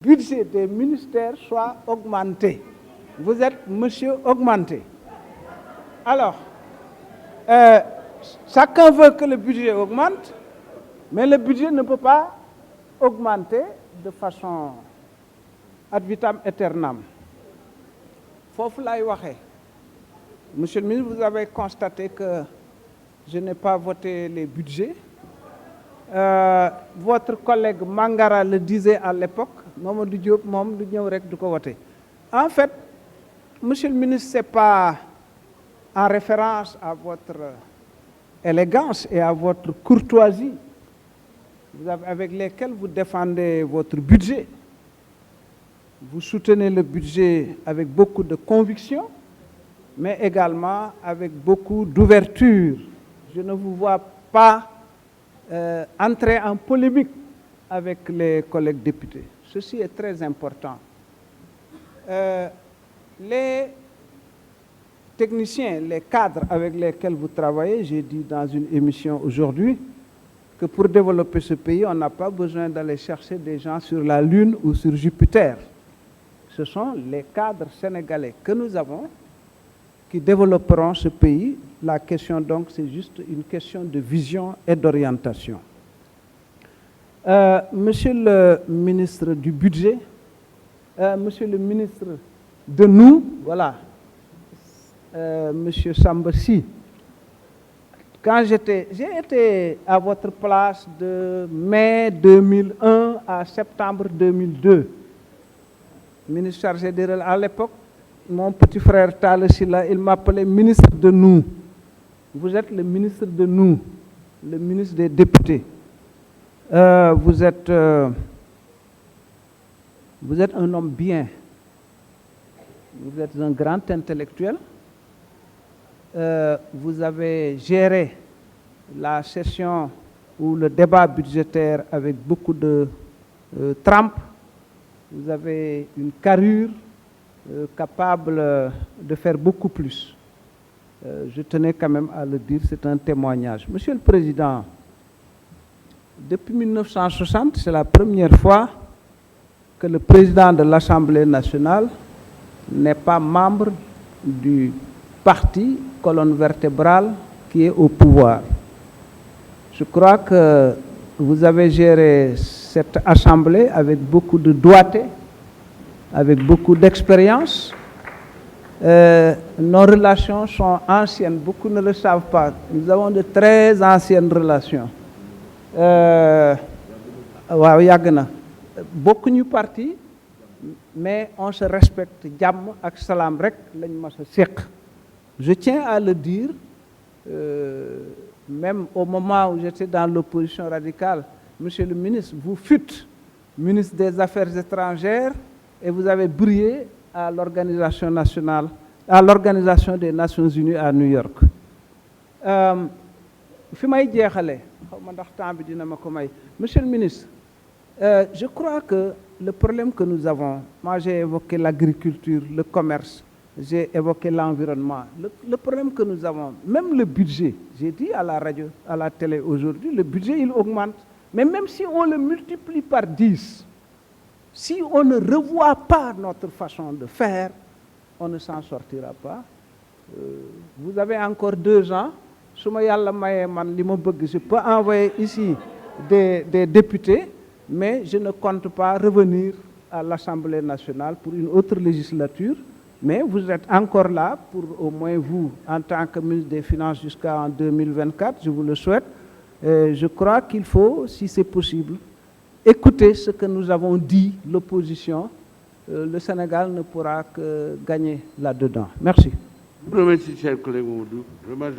budget des ministères soit augmenté. Vous êtes monsieur augmenté. Alors, chacun veut que le budget augmente, mais le budget ne peut pas augmenter de façon ad vitam aeternam. Foofu lay waxee. Monsieur le ministre, vous avez constaté que je n'ai pas voté les budgets. Votre collègue Mangara le disait à l'époque, Mamadou Diop moom du ñëw rek du ko voté. En fait, monsieur le ministre, c'est pas en référence à votre élégance et à votre courtoisie avec lesquelles vous défendez votre budget. Vous soutenez le budget avec beaucoup de conviction, mais également avec beaucoup d'ouverture. Je ne vous vois pas entrer en polémique avec les collègues députés. Ceci est très important. Les techniciens, les cadres avec lesquels vous travaillez, j'ai dit dans une émission aujourd'hui que pour développer ce pays, on n'a pas besoin d'aller chercher des gens sur la Lune ou sur Jupiter. Ce sont les cadres sénégalais que nous avons qui développeront ce pays. La question donc, c'est juste une question de vision et d'orientation. Monsieur le ministre du Budget, monsieur le ministre de nous, voilà, monsieur Samba Sy, quand j'ai été à votre place de mai 2001 à septembre 2002, ministre chargé des Relations. À l'époque, mon petit frère Talla Sylla, il m'appelait ministre de nous. Vous êtes le ministre de nous, le ministre des députés. Vous êtes un homme bien. Vous êtes un grand intellectuel. Vous avez géré la session ou le débat budgétaire avec beaucoup de trempe. Vous avez une carrure capable de faire beaucoup plus. Je tenais quand même à le dire, c'est un témoignage. Monsieur le Président, depuis 1960, c'est la première fois que le président de l'Assemblée nationale n'est pas membre du parti colonne vertébrale qui est au pouvoir. Je crois que vous avez géré cette assemblée avec beaucoup de doigté, avec beaucoup d'expérience. Nos relations sont anciennes, beaucoup ne le savent pas. Nous avons de très anciennes relations. Waaw yàgg na bokkuñu parti mais on se respecte, jàmm ak salaam rek lañ mas a séq. Je tiens à le dire, même au moment où j'étais dans l'opposition radicale, monsieur le ministre, vous fûtes ministre des Affaires étrangères et vous avez brillé à l'organisation nationale, à l'Organisation des Nations Unies à New York. Fi may jeexale xaw ma ndax temps bi dina ma ko may. Monsieur le ministre, je crois que le problème que nous avons, moi j'ai évoqué l'agriculture, le commerce, j'ai évoqué l'environnement. Le problème que nous avons, même le budget, j'ai dit à la radio, à la télé aujourd'hui, le budget il augmente. Mais même si on le multiplie par 10, si on ne revoit pas notre façon de faire, on ne s'en sortira pas. Vous avez encore 2 ans. Su ma yàlla mayee man li ma bëgg, je peux envoyer ici des députés, mais je ne compte pas revenir à l'Assemblée nationale pour une autre législature. Mais vous êtes encore là pour au moins vous, en tant que ministre des Finances jusqu'en 2024, je vous le souhaite. Je crois qu'il faut, si c'est possible, écouter ce que nous avons dit, l'opposition. Le Sénégal ne pourra que gagner là-dedans. Merci. Merci, cher collègue Mamadou. Vraiment,